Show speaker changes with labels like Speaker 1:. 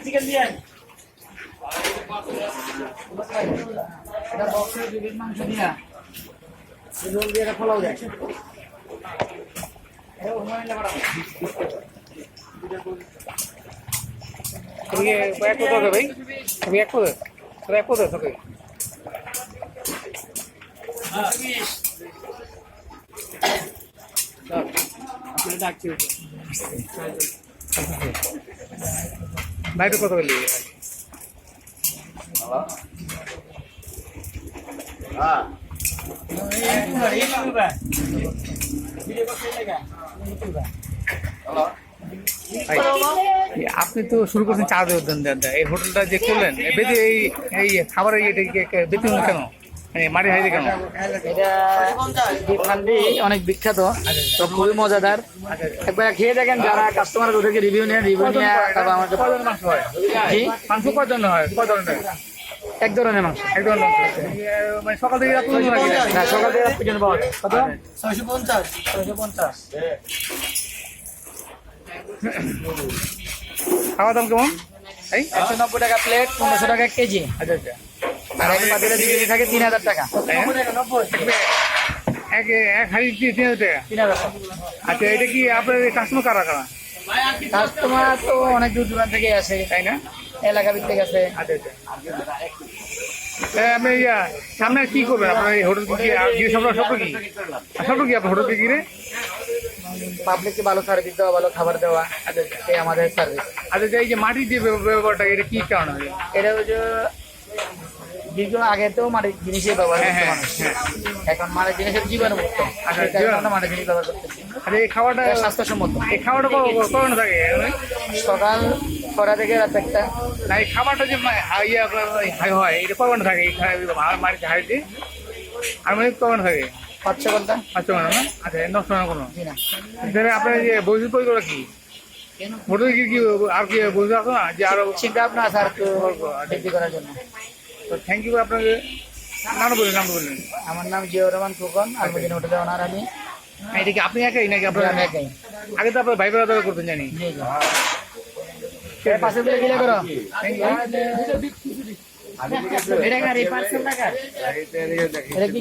Speaker 1: Chicken দিয়ে মাংস দিয়া দিয়ে ফলাও যায় এক কত হবে ভাই তুমি এক কত এক কত থাকে ভাই তো কত বলি আপনি তো শুরু করছেন চা দেন এই হোটেলটা যে করলেন বেঁধে এই খাবারের বেতন কেন মাটি হাইতে কেন?
Speaker 2: এটা অনেক বিখ্যাত, তো খুবই মজাদার। একবার খেয়ে দেখেন, যারা কাস্টমার ওদেরকে রিভিউ নিয়ে তারপর আমাকে
Speaker 1: মাংস হয় মাংস কয় ধরনের হয় কয় ধরনের?
Speaker 2: এক ধরনের মাংস।
Speaker 1: এক ধরনের মাংস মানে সকাল থেকে রাত পর্যন্ত নাকি?
Speaker 2: না, সকাল থেকে রাত পর্যন্ত পাওয়া যায়। কত?
Speaker 1: 650। খাওয়া দাম কেমন? এই
Speaker 2: 190 টাকা প্লেট, 1500 টাকা কেজি।
Speaker 1: আচ্ছা আচ্ছা।
Speaker 2: আর এক পাতিলে 2 কেজি থাকে 3000 টাকা।
Speaker 1: এক হাড়ি 3000 টাকা।
Speaker 2: 3000 টাকা।
Speaker 1: আচ্ছা, এটা কি আপনার কাস্টমার কারা কারা?
Speaker 2: কাস্টমার তো অনেক দূর দূরান্ত থেকে আসে,
Speaker 1: তাই না?
Speaker 2: এলাকা ভিত্তিক আছে।
Speaker 1: আচ্ছা আচ্ছা। আপনি সামনে কি করবেন আপনার এই হোটেল কি স্বপ্ন কি আপনার হোটেল কি রে?
Speaker 2: পাবলিককে ভালো সার্ভিস দেওয়া, ভালো খাবার দেওয়া, এই আমাদের সার্ভিস।
Speaker 1: আচ্ছা, এই যে মাটির যে ব্যবহারটা, এটা কি কারণ?
Speaker 2: এটা হচ্ছে দীর্ঘ আগে তো মাটির জিনিসই ব্যবহার করতো মানুষ, এখন মাটির জিনিসের জীবাণুমুক্ত। মাটির জিনিস ব্যবহার করতেছি।
Speaker 1: আচ্ছা, এই খাবারটা
Speaker 2: স্বাস্থ্যসম্মত।
Speaker 1: এই খাবারটা কখন থাকে?
Speaker 2: সকাল 6টা থেকে রাত 1টা।
Speaker 1: না, এই খাবারটা যে হাই হয়, এটা কখন থাকে? মাটিতে হাইতে আর মানে কখন থাকে?
Speaker 2: 5-6 ঘন্টা।
Speaker 1: আচ্ছা, না আচ্ছা, নষ্ট না কোনো?
Speaker 2: জি না।
Speaker 1: আপনার যে বৈদ্যুতিক পরিকল্পনা কি হোটেল কি আর কি বৈদ্যুতিক আছে না যে আরো
Speaker 2: চিন্তা ভাবনা আছে আর একটু বৃদ্ধি করার জন্য।
Speaker 1: তো থ্যাংক ইউ। আপনাকে নাম বললেন?
Speaker 2: আমার নাম জিয়াউর রহমান খোকন, আলমদিন হোটেলের ওনার আমি।
Speaker 1: এটা কি আপনি একাই নাকি আপনার?
Speaker 2: আমি একাই।
Speaker 1: আগে তো আপনার ভাই ব্রাদার করতেন জানি।
Speaker 2: জি জি। পাশে দিলে গিলে করো। এটা গাড়ি 500 টাকা। এটা কি